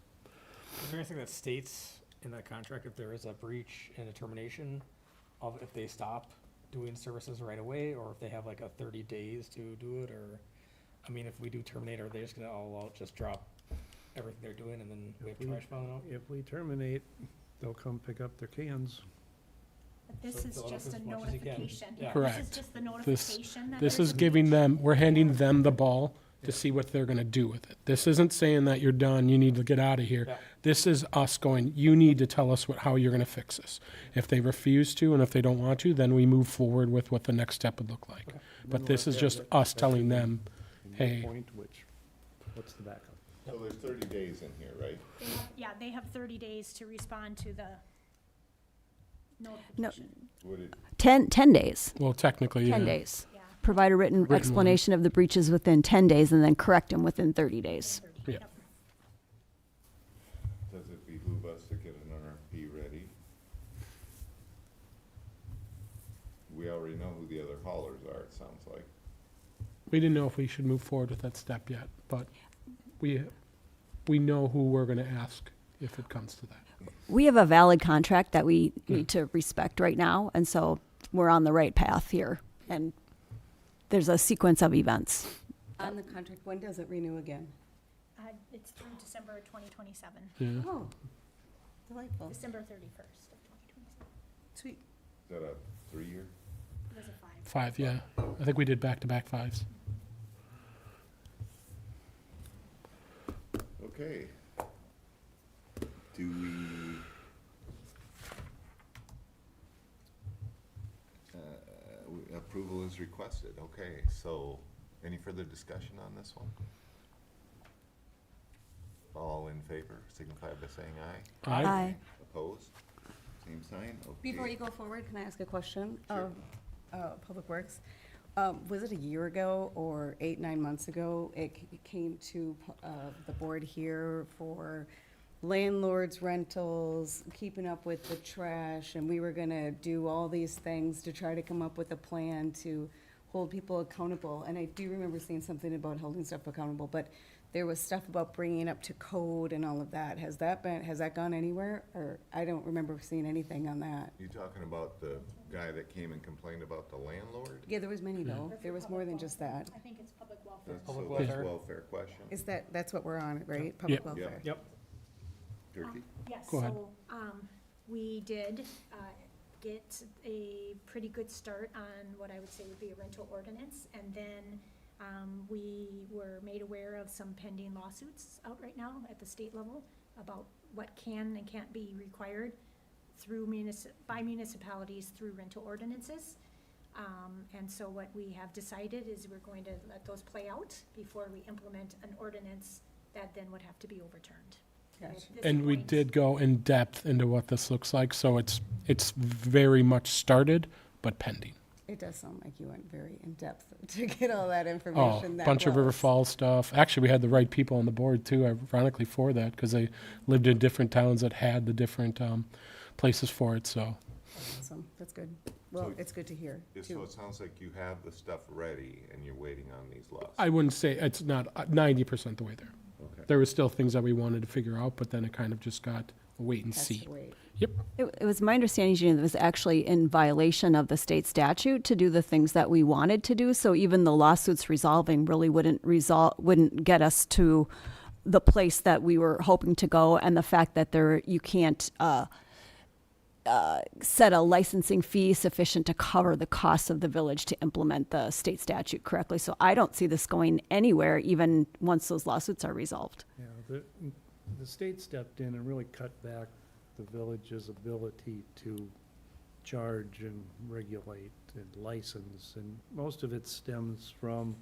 Speaker 2: Is there anything that states in that contract if there is a breach and a termination of if they stop doing services right away, or if they have like a 30 days to do it, or, I mean, if we do terminate, are they just gonna all out just drop everything they're doing and then we have trash piling out?
Speaker 7: If we terminate, they'll come pick up their cans.
Speaker 1: But this
Speaker 2: So
Speaker 1: is
Speaker 2: fill it up
Speaker 1: just
Speaker 2: as
Speaker 1: a
Speaker 2: much as you can.
Speaker 1: notification.
Speaker 2: Yeah.
Speaker 1: Yeah, this
Speaker 5: Correct.
Speaker 1: is just the notification that
Speaker 5: This
Speaker 1: there's
Speaker 5: is
Speaker 1: a
Speaker 5: giving
Speaker 1: breach.
Speaker 5: them, we're handing them the ball to see what they're gonna do with it. This isn't saying that you're done, you need to get out of here.
Speaker 2: Yeah.
Speaker 5: This is us going, you need to tell us how you're gonna fix this. If they refuse to, and if they don't want to, then we move forward with what the next step would look like.
Speaker 7: Okay.
Speaker 5: But
Speaker 7: Then
Speaker 5: this
Speaker 7: we'll
Speaker 5: is
Speaker 7: have
Speaker 5: just
Speaker 7: that-
Speaker 5: us
Speaker 7: that
Speaker 5: telling
Speaker 7: could be
Speaker 5: them,
Speaker 7: a
Speaker 5: hey.
Speaker 7: point, what's the backup?
Speaker 4: So there's 30 days in here, right?
Speaker 1: They have 30 days to respond to the
Speaker 9: No,
Speaker 1: notification.
Speaker 4: Would it,
Speaker 9: 10 days,
Speaker 5: well, technically, yeah.
Speaker 9: 10 days.
Speaker 1: Yeah.
Speaker 9: Provide a written
Speaker 5: Written
Speaker 9: explanation of the breaches within 10 days and then correct them within 30 days.
Speaker 1: 30.
Speaker 5: Yeah.
Speaker 1: Yep.
Speaker 4: does it behoove us to get an RFP ready? We already know who the other haulers are, it sounds like.
Speaker 5: We didn't know if we should move forward with that step yet, but we know who we're gonna ask if it comes to that.
Speaker 9: We have a valid contract that we need to respect right now, and so we're on the right path here. And there's a sequence of events.
Speaker 3: On the contract, when does it renew again?
Speaker 1: It's through December 2027,
Speaker 5: Yeah.
Speaker 3: Oh, delightful.
Speaker 1: December 31st of 2027.
Speaker 3: Sweet.
Speaker 4: Is that a 3-year?
Speaker 1: It was a 5.
Speaker 5: 5, yeah. I think we did back-to-back 5s.
Speaker 4: Okay. Do approval is requested, okay, so any further discussion on this one? All in favor, signify by saying aye.
Speaker 9: Aye.
Speaker 4: Opposed? Same sign?
Speaker 3: Before
Speaker 4: Okay.
Speaker 3: you go forward, can I ask a question
Speaker 4: Sure.
Speaker 3: of Public Works? Was it a year ago or 8, 9 months ago, it came to the board here for landlords, rentals, keeping up with the trash, and we were gonna do all these things to try to come up with a plan to hold people accountable. And I do remember seeing something about holding stuff accountable, but there was stuff about bringing it up to code and all of that. Has that gone anywhere? Or I don't remember seeing anything on that.
Speaker 4: You talking about the guy that came and complained about the landlord?
Speaker 3: Yeah, there was many though. There was more than just that.
Speaker 1: I think it's public welfare.
Speaker 4: That's,
Speaker 2: Public
Speaker 4: so that's
Speaker 2: welfare.
Speaker 4: welfare question.
Speaker 3: Is that's what we're on, right? Public
Speaker 5: Yep.
Speaker 3: welfare.
Speaker 2: Yep.
Speaker 4: Turkey?
Speaker 1: Yes,
Speaker 5: Go ahead.
Speaker 1: so, we did, get a pretty good start on what I would say would be a rental ordinance. And then, we were made aware of some pending lawsuits out right now at the state level about what can and can't be required through by municipalities through rental ordinances. And so what we have decided is we're going to let those play out before we implement an ordinance that then would have to be overturned.
Speaker 3: Gotcha.
Speaker 1: At this
Speaker 5: And we
Speaker 1: point-
Speaker 5: did go in depth into what this looks like, so it's very much started, but pending.
Speaker 3: It does sound like you went very in-depth to get all that
Speaker 5: Oh,
Speaker 3: information that
Speaker 5: bunch of River
Speaker 3: close.
Speaker 5: Falls stuff. Actually, we had the right people on the board too, ironically for that, because they lived in different towns that had the different places for it, so.
Speaker 3: Awesome, that's good. Well,
Speaker 4: So-
Speaker 3: it's good to hear,
Speaker 4: So
Speaker 3: too.
Speaker 4: it sounds like you have the stuff ready and you're waiting on these laws.
Speaker 5: I wouldn't say, it's not 90% the way there.
Speaker 4: Okay.
Speaker 5: There was still things that we wanted to figure out, but then it kind of just got a wait and
Speaker 3: Has
Speaker 5: see.
Speaker 3: to wait.
Speaker 5: Yep.
Speaker 9: It was my understanding, Gina, that it was actually in violation of the state statute to do the things that we wanted to do. So even the lawsuits resolving really wouldn't get us to the place that we were hoping to go. And the fact that you can't set a licensing fee sufficient to cover the costs of the village to implement the state statute correctly. So I don't see this going anywhere, even once those lawsuits are resolved.
Speaker 7: Yeah, the state stepped in and really cut back the village's ability to charge and regulate and license. And most of it stems from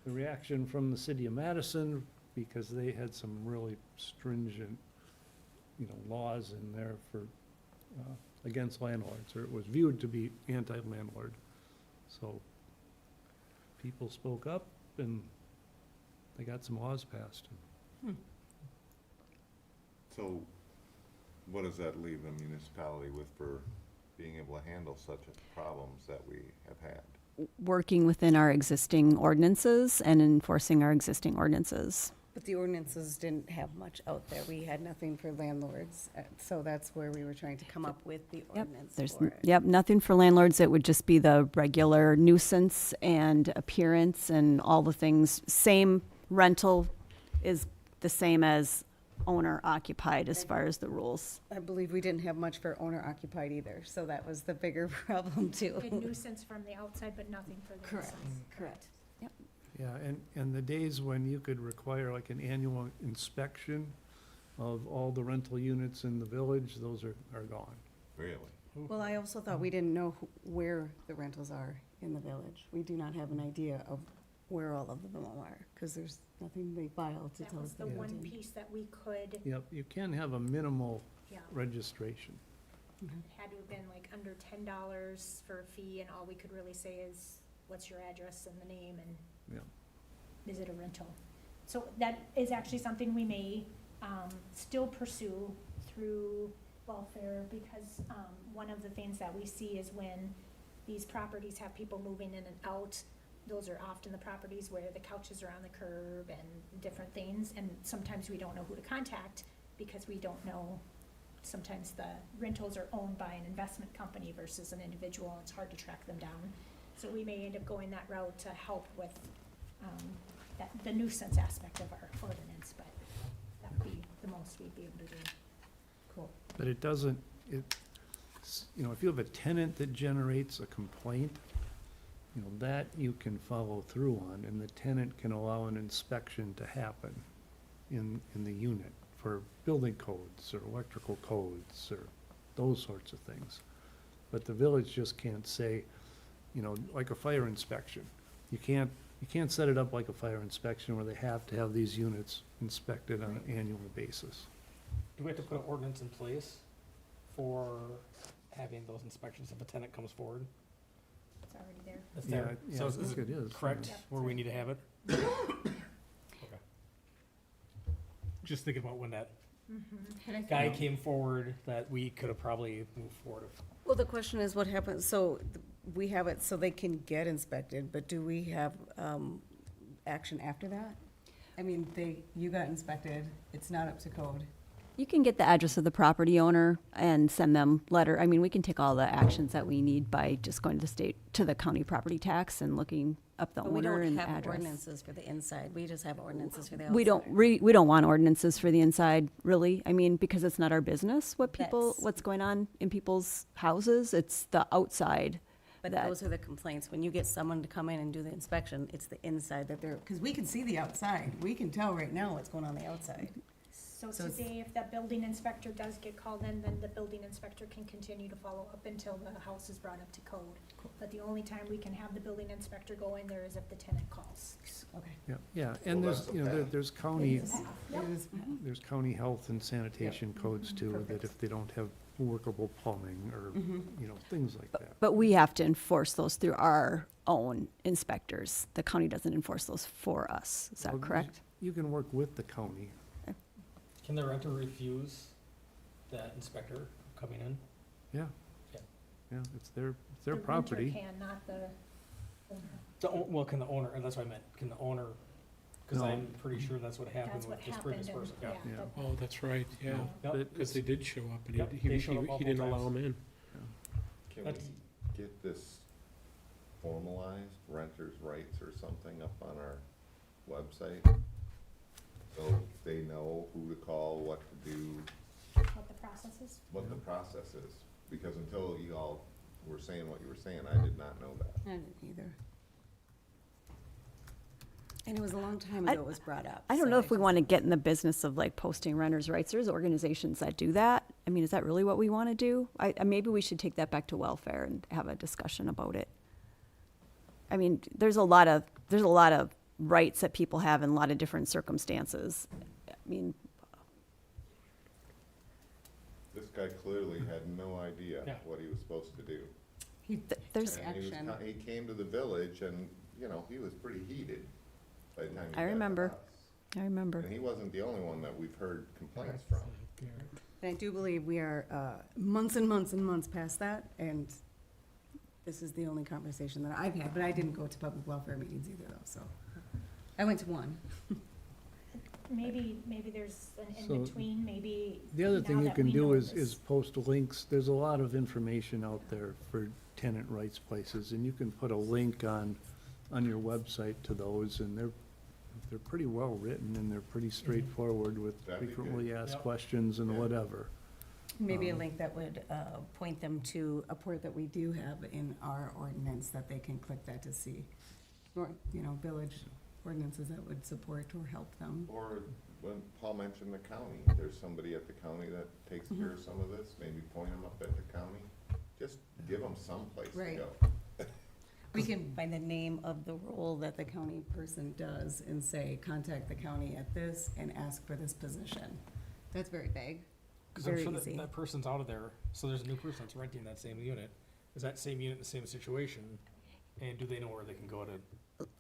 Speaker 7: the reaction from the city of Madison, because they had some really stringent, laws in there for, against landlords, or it was viewed to be anti-landlord. So people spoke up and they got some laws passed.
Speaker 4: So what does that leave the municipality with for being able to handle such problems that we have had?
Speaker 9: Working within our existing ordinances and enforcing our existing ordinances.
Speaker 3: But the ordinances didn't have much out there. We had nothing for landlords, so that's where we were trying to come up with the ordinance
Speaker 9: There's,
Speaker 3: for it.
Speaker 9: yep, nothing for landlords. It would just be the regular nuisance and appearance and all the things. Same rental is the same as owner occupied as far as the rules.
Speaker 3: I believe we didn't have much for owner occupied either, so that was the bigger problem too.
Speaker 1: Good nuisance from the outside, but nothing for the
Speaker 3: Correct,
Speaker 1: inside.
Speaker 3: correct.
Speaker 7: Yeah, and the days when you could require like an annual inspection of all the rental units in the village, those are gone.
Speaker 4: Really?
Speaker 3: Well, I also thought we didn't know where the rentals are in the village. We do not have an idea of where all of them are, because there's nothing they file to
Speaker 1: That
Speaker 3: tell
Speaker 1: was
Speaker 3: us.
Speaker 1: the
Speaker 3: they
Speaker 1: one
Speaker 3: did.
Speaker 1: piece that we could,
Speaker 7: Yep, you can have a minimal
Speaker 1: yeah,
Speaker 7: registration.
Speaker 1: it had to have been like under $10 for a fee, and all we could really say is, what's your address and the name, and
Speaker 7: Yeah.
Speaker 1: is it a rental? So that is actually something we may still pursue through welfare, because one of the things that we see is when these properties have people moving in and out, those are often the properties where the couches are on the curb and different things, and sometimes we don't know who to contact because we don't know. Sometimes the rentals are owned by an investment company versus an individual, and it's hard to track them down. So we may end up going that route to help with the nuisance aspect of our ordinance, but that would be the most we'd be able to do. Cool.
Speaker 7: But it doesn't, if you have a tenant that generates a complaint, that you can follow through on, and the tenant can allow an inspection to happen in the unit for building codes or electrical codes or those sorts of things. But the village just can't say, like a fire inspection. You can't You can't set it up like a fire inspection where they have to have these units inspected on an annual basis.
Speaker 2: Do we have to put an ordinance in place for having those inspections if a tenant comes forward?
Speaker 1: It's already there.
Speaker 2: It's
Speaker 7: Yeah,
Speaker 2: there.
Speaker 7: yeah,
Speaker 2: So
Speaker 7: I
Speaker 2: is
Speaker 7: think it is.
Speaker 2: correct
Speaker 1: Yeah.
Speaker 2: where we need to have it? Okay. Just thinking about when that guy came forward, that we could have probably moved forward.
Speaker 3: Well, the question is what happens, so we have it so they can get inspected, but do we have action after that? I mean, you got inspected, it's not up to code.
Speaker 9: You can get the address of the property owner and send them letter. I mean, we can take all the actions that we need by just going to the county property tax and looking up the
Speaker 3: But we
Speaker 9: owner
Speaker 3: don't
Speaker 9: and
Speaker 3: have
Speaker 9: address.
Speaker 3: ordinances for the inside, we just have ordinances for the outside.
Speaker 9: We don't want ordinances for the inside, really. I mean, because it's not our business
Speaker 3: That's-
Speaker 9: what's going on in people's houses. It's the outside.
Speaker 3: But
Speaker 9: that-
Speaker 3: those are the complaints, when you get someone to come in and do the inspection, it's the inside that they're, because we can see the outside, we can tell right now what's going on the outside.
Speaker 1: So
Speaker 3: So it's-
Speaker 1: today, if that building inspector does get called in, then the building inspector can continue to follow up until the house is brought up to code. But the only time we can have the building inspector go in there is if the tenant calls.
Speaker 3: Okay.
Speaker 7: Yeah, and
Speaker 4: Well,
Speaker 7: there's,
Speaker 4: that's
Speaker 7: you know,
Speaker 4: okay.
Speaker 7: there's county,
Speaker 3: It is-
Speaker 7: there's county health and sanitation codes too, that
Speaker 3: Perfect.
Speaker 7: if they don't have workable plumbing or, you know, things like that.
Speaker 9: But we have to enforce those through our own inspectors. The county doesn't enforce those for us. Is that
Speaker 7: Well,
Speaker 9: correct?
Speaker 7: You can work with the county.
Speaker 2: Can the renter refuse that inspector coming in?
Speaker 7: Yeah.
Speaker 2: Yeah.
Speaker 7: Yeah, it's their
Speaker 1: The renter
Speaker 7: property.
Speaker 1: can, not the owner.
Speaker 2: Well, can the owner, and that's what I meant, can the owner, because
Speaker 7: No.
Speaker 2: I'm pretty sure that's what happened
Speaker 1: That's what
Speaker 2: with this
Speaker 1: happened.
Speaker 2: previous person, yeah.
Speaker 7: Yeah.
Speaker 1: but-
Speaker 5: Oh, that's right, yeah.
Speaker 2: Yep,
Speaker 5: Because they did show up and
Speaker 2: Yep, they showed up
Speaker 5: he
Speaker 2: multiple
Speaker 5: didn't allow
Speaker 2: times.
Speaker 5: them in.
Speaker 4: Can we
Speaker 2: That's-
Speaker 4: get this formalized, renters' rights or something up on our website? So they know who to call, what to do,
Speaker 1: What the process is.
Speaker 4: what the process is. Because until you all were saying what you were saying, I did not know that.
Speaker 3: I didn't either. And it was a long time ago it was brought up.
Speaker 9: I don't
Speaker 3: so
Speaker 9: know if we
Speaker 3: just-
Speaker 9: want to get in the business of like posting renters' rights. There's organizations that do that. I mean, is that really what we want to do? Maybe we should take that back to welfare and have a discussion about it. I mean, there's a lot of rights that people have in a lot of different circumstances. I mean,
Speaker 4: This guy clearly had no idea
Speaker 2: Yeah.
Speaker 4: what he was supposed to do.
Speaker 3: He
Speaker 9: there's-
Speaker 3: took
Speaker 4: And he was
Speaker 3: action.
Speaker 4: he came to the village and, you know, he was pretty heated by the time he got
Speaker 9: I
Speaker 4: to
Speaker 9: remember.
Speaker 4: us.
Speaker 9: I remember.
Speaker 4: And he wasn't the only one that we've heard complaints from.
Speaker 3: And I do believe we are months and months and months past that, and this is the only conversation that I've had, but I didn't go to public welfare meetings either, though, so. I went to one.
Speaker 1: Maybe there's an
Speaker 7: So,
Speaker 1: in-between, maybe.
Speaker 7: The other
Speaker 1: now
Speaker 7: thing you
Speaker 1: that
Speaker 7: can
Speaker 1: we
Speaker 7: do
Speaker 1: know
Speaker 7: is
Speaker 1: this-
Speaker 7: post links. There's a lot of information out there for tenant rights places, and you can put a link on your website to those, and they're pretty well written, and they're pretty straightforward with
Speaker 4: That'd be good.
Speaker 7: frequently asked
Speaker 2: Yep.
Speaker 7: questions and
Speaker 4: Yeah.
Speaker 7: whatever.
Speaker 3: Maybe a link that would point them to a port that we do have in our ordinance that they can click that to see. Or, you know, village ordinances that would support or help them.
Speaker 4: Or when Paul mentioned the county, there's somebody at the county that takes care of some of this, maybe point them up at the county. Just give them someplace to
Speaker 3: Right.
Speaker 4: go.
Speaker 3: We can find the name of the role that the county person does and say, contact the county at this and ask for this position. That's very vague,
Speaker 2: Because I'm
Speaker 3: very
Speaker 2: sure
Speaker 3: easy.
Speaker 2: that person's out of there, so there's a new person that's renting that same unit. Is that same unit in the same situation? And do they know where they can go to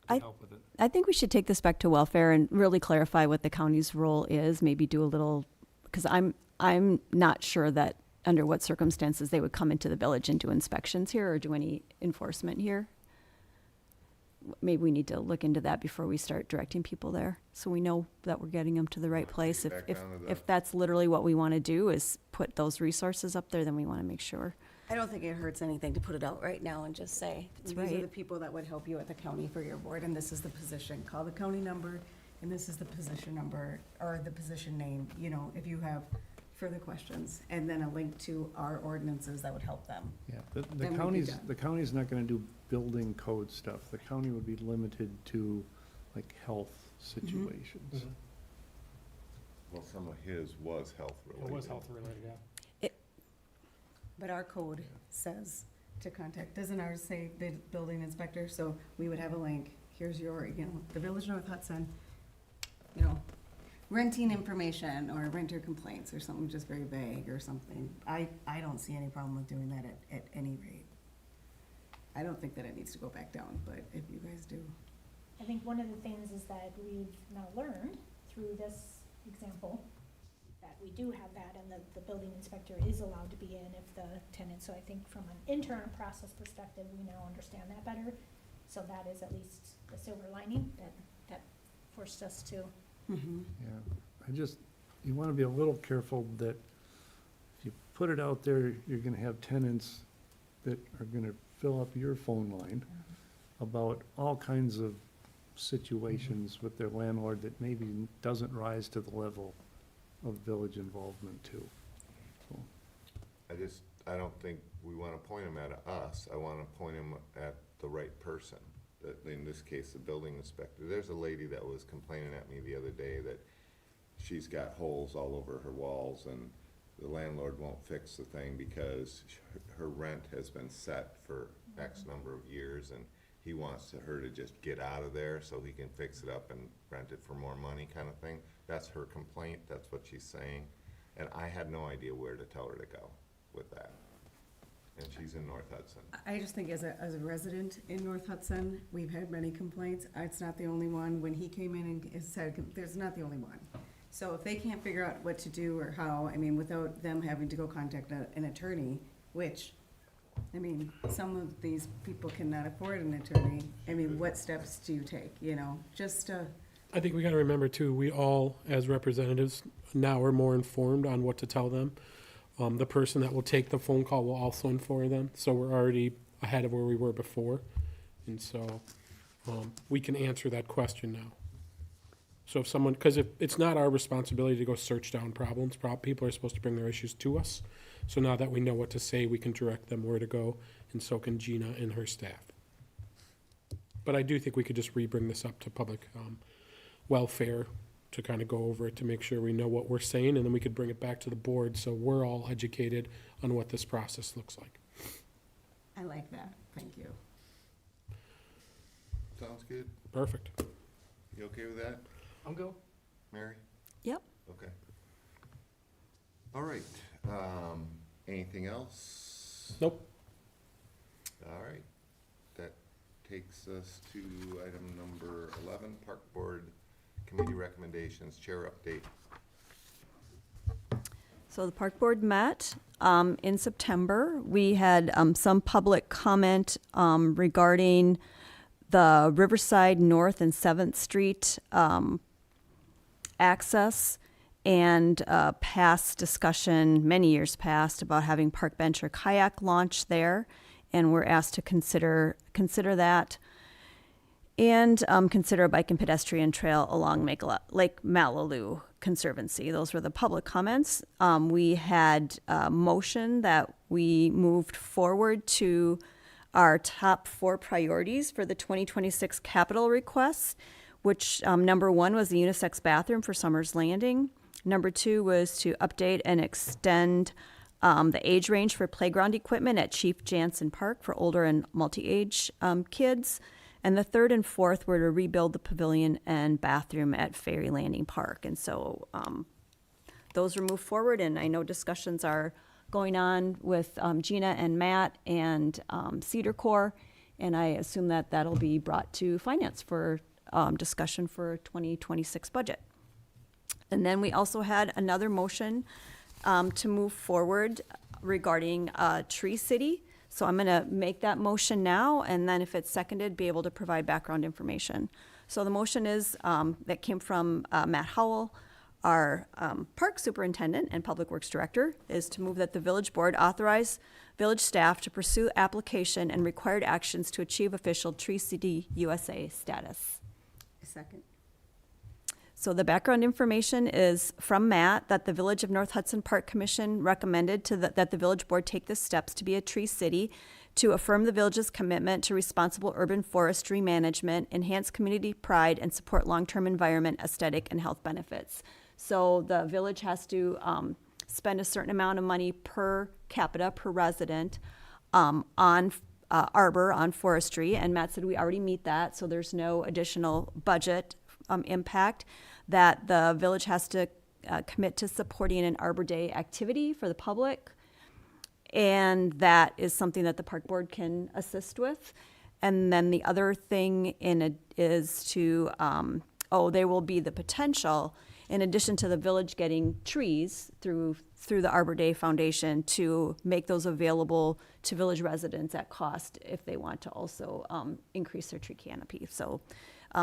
Speaker 9: I-
Speaker 2: get help with it?
Speaker 9: I think we should take this back to welfare and really clarify what the county's role is, maybe do a little, because I'm not sure that under what circumstances they would come into the village and do inspections here or do any enforcement here. Maybe we need to look into that before we start directing people there, so we know that we're getting them to the right
Speaker 4: Take
Speaker 9: place.
Speaker 4: it back down to the-
Speaker 9: If that's literally what we want to do, is put those resources up there, then we want to make sure.
Speaker 3: I don't think it hurts anything to put it out right now and just say,
Speaker 9: That's
Speaker 3: these are
Speaker 9: right.
Speaker 3: the people that would help you at the county for your board, and this is the position. Call the county number, and this is the position number, or the position name, you know, if you have further questions. And then a link to our ordinances that would help them.
Speaker 7: Yeah,
Speaker 3: Then we'd be done.
Speaker 7: the county's not gonna do building code stuff. The county would be limited to like health situations.
Speaker 2: Mhm.
Speaker 4: Well, some of his was health related.
Speaker 2: It was health related, yeah.
Speaker 3: But our code says to contact, doesn't ours say the building inspector? So we would have a link, here's your, the Village of North Hudson, renting information or renter complaints or something just very vague or something. I don't see any problem with doing that at any rate. I don't think that it needs to go back down, but if you guys do.
Speaker 1: I think one of the things is that we've now learned through this example that we do have that, and the building inspector is allowed to be in if the tenant, so I think from an internal process perspective, we now understand that better. So that is at least the silver lining that forced us to.
Speaker 7: Yeah, you want to be a little careful that if you put it out there, you're going to have tenants that are going to fill up your phone line about all kinds of situations with their landlord that maybe doesn't rise to the level of village involvement too. So,
Speaker 4: I don't think we want to point them at us. I want to point them at the right person. In this case, the building inspector. There's a lady that was complaining at me the other day that she's got holes all over her walls and the landlord won't fix the thing because her rent has been set for X number of years and he wants her to just get out of there so he can fix it up and rent it for more money kind of thing. That's her complaint. That's what she's saying. And I had no idea where to tell her to go with that. And she's in North Hudson.
Speaker 3: I just think as a resident in North Hudson, we've had many complaints. It's not the only one. When he came in and said, there's not the only one. So if they can't figure out what to do or how, without them having to go contact an attorney, which, some of these people cannot afford an attorney. What steps do you take, just
Speaker 5: I think we gotta remember too, we all, as representatives, now are more informed on what to tell them. The person that will take the phone call will also inform them, so we're already ahead of where we were before. And so, we can answer that question now. So if someone, because it's not our responsibility to go search down problems, people are supposed to bring their issues to us. So now that we know what to say, we can direct them where to go, and so can Gina and her staff. But I do think we could just re-bring this up to public welfare to kind of go over it, to make sure we know what we're saying, and then we could bring it back to the board so we're all educated on what this process looks like.
Speaker 3: I like that. Thank you.
Speaker 4: Sounds good.
Speaker 5: Perfect.
Speaker 4: You okay with that,
Speaker 2: I'll go.
Speaker 4: Mary?
Speaker 9: Yep.
Speaker 4: Okay. All right. Anything else?
Speaker 5: Nope.
Speaker 4: All right. That takes us to item number 11, Park Board Committee recommendations, chair update.
Speaker 9: So the park board met in September. We had some public comment regarding the Riverside North and 7th Street access, and past discussion, many years past, about having park bench or kayak launch there. And we're asked to consider that, and consider a bike and pedestrian trail along Lake Malilu Conservancy. Those were the public comments. We had a motion that we moved forward to our top 4 priorities for the 2026 capital requests, which number 1 was the unisex bathroom for Summers Landing. Number 2 was to update and extend the age range for playground equipment at Chief Jansen Park for older and multi-age kids. And the 3rd and 4th were to rebuild the pavilion and bathroom at Ferry Landing Park. And so those were moved forward, and I know discussions are going on with Gina and Matt and Cedar Corps, and I assume that that'll be brought to finance for discussion for 2026 budget. And then we also had another motion to move forward regarding Tree City. So I'm going to make that motion now, and then if it's seconded, be able to provide background information. So the motion is, that came from Matt Howell, our park superintendent and public works director, is to move that the village board authorize village staff to pursue application and required actions to achieve official Tree City USA status.
Speaker 3: Second.
Speaker 9: So the background information is from Matt, that the Village of North Hudson Park Commission recommended that the village board take the steps to be a tree city to affirm the village's commitment to responsible urban forestry management, enhance community pride, and support long-term environment, aesthetic, and health benefits. So the village has to spend a certain amount of money per capita, per resident, on arbor on forestry, and Matt said we already meet that, so there's no additional budget impact. That the village has to commit to supporting an Arbor Day activity for the public, and that is something that the park board can assist with. And then the other thing in it is to, there will be the potential, in addition to the village getting trees through the Arbor Day Foundation, to make those available to village residents at cost if they want to also increase their tree canopy. So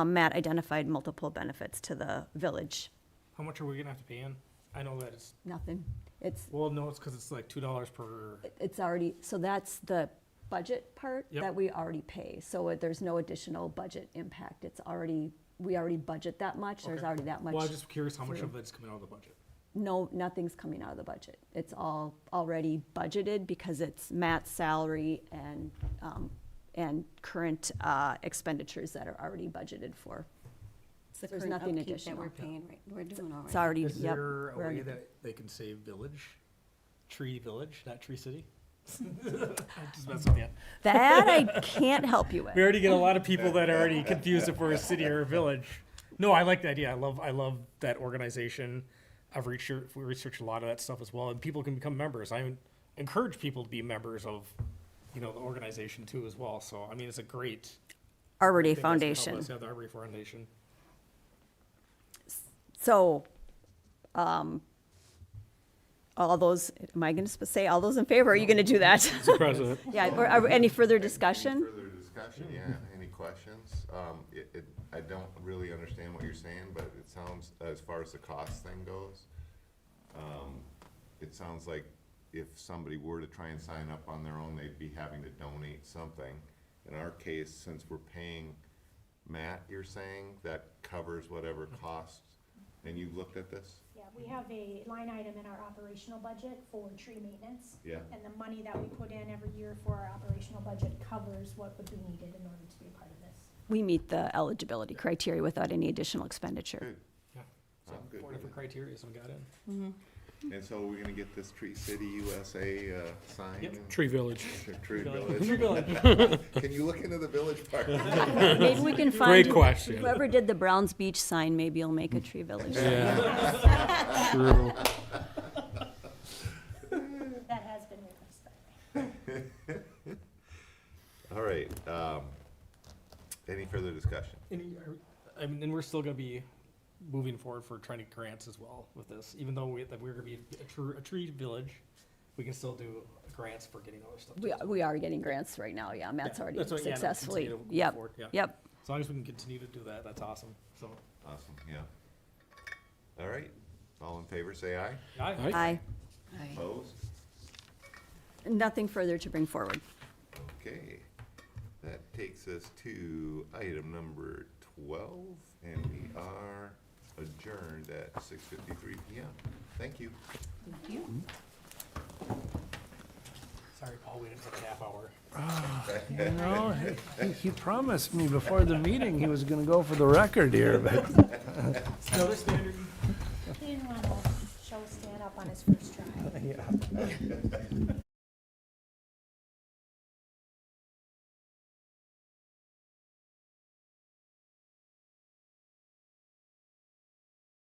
Speaker 9: Matt identified multiple benefits to the village.
Speaker 2: How much are we gonna have to pay in? I know that it's,
Speaker 9: Nothing. It's
Speaker 2: well, no, it's because it's like $2 per,
Speaker 9: it's already, so that's the budget part
Speaker 2: Yep.
Speaker 9: that we already pay. So there's no additional budget impact. It's already, we already budget that much. There's
Speaker 2: Okay.
Speaker 9: already that much.
Speaker 2: well, I was just curious how much
Speaker 9: through.
Speaker 2: of it's coming out of the budget.
Speaker 9: No, nothing's coming out of the budget. It's all already budgeted because it's Matt's salary and current expenditures that are already budgeted for.
Speaker 3: It's the
Speaker 9: There's
Speaker 3: current
Speaker 9: nothing
Speaker 3: upkeep that
Speaker 9: additional.
Speaker 3: we're paying, right, we're doing all right.
Speaker 9: It's already,
Speaker 2: Is
Speaker 9: yep.
Speaker 2: there a
Speaker 9: we're
Speaker 2: way
Speaker 9: already-
Speaker 2: that they can say village? Tree village, not tree city? I'm just messing with you.
Speaker 9: That I can't help you
Speaker 2: We
Speaker 9: with.
Speaker 2: already get a lot of people that are already confused if we're a city or a village. No, I like the idea. I love that organization. We researched a lot of that stuff as well, and people can become members. I encourage people to be members of, the organization too as well. So, I mean, it's a great.
Speaker 9: Arbor Day
Speaker 2: I think that's gonna help
Speaker 9: Foundation.
Speaker 2: us, yeah, the Arbor Day Foundation.
Speaker 9: So, all those, am I going to say all those in favor? Are you going to do that?
Speaker 5: Mr. President.
Speaker 9: Yeah, or any further
Speaker 4: Any
Speaker 9: discussion?
Speaker 4: further discussion, yeah, any questions? I don't really understand what you're saying, but it sounds, as far as the cost thing goes, it sounds like if somebody were to try and sign up on their own, they'd be having to donate something. In our case, since we're paying Matt, you're saying, that covers whatever costs, and you looked at this?
Speaker 1: Yeah, we have a line item in our operational budget for tree maintenance.
Speaker 4: Yeah.
Speaker 1: And the money that we put in every year for our operational budget covers what would be needed in order to be a part of this.
Speaker 9: We meet the eligibility criteria without any additional expenditure.
Speaker 4: Good.
Speaker 2: Yeah. So
Speaker 4: I'm good
Speaker 2: 4
Speaker 4: with
Speaker 2: different
Speaker 4: it.
Speaker 2: criteria we got in.
Speaker 4: And so we're gonna get this Tree City USA, sign?
Speaker 2: Yep.
Speaker 5: Tree Village.
Speaker 4: Tree
Speaker 2: Tree
Speaker 4: Village.
Speaker 2: village.
Speaker 4: Can you look into the village part?
Speaker 9: Maybe we can find.
Speaker 5: Great question.
Speaker 9: Whoever did the Browns Beach sign, maybe you'll make a Tree Village. sign.
Speaker 5: Yeah. True.
Speaker 1: That has been requested, by the way.
Speaker 4: All right, any further discussion?
Speaker 2: And we're still gonna be moving forward for trying to grants as well with this, even though we're gonna be a tree village, we can still do grants for getting other stuff. too.
Speaker 9: We are getting grants right now, yeah. Matt's
Speaker 2: Yeah,
Speaker 9: already
Speaker 2: that's what- yeah, no,
Speaker 9: successfully,
Speaker 2: continue to move
Speaker 9: yep,
Speaker 2: forward, yeah.
Speaker 9: yep.
Speaker 2: As long as we can continue to do that, that's awesome, so.
Speaker 4: Awesome, yeah. All right, all in favor, say aye.
Speaker 2: Aye.
Speaker 9: Aye.
Speaker 4: Opposed?
Speaker 9: Nothing further to bring forward.
Speaker 4: Okay, that takes us to item number 12, and we are adjourned at 6:53 PM. Thank you.
Speaker 2: Sorry, Paul, we didn't have a half hour.
Speaker 7: You know, he promised me before the meeting he was gonna go for the record here, but
Speaker 2: Another standard.
Speaker 1: He didn't want to show stand up on his first try.
Speaker 7: yeah.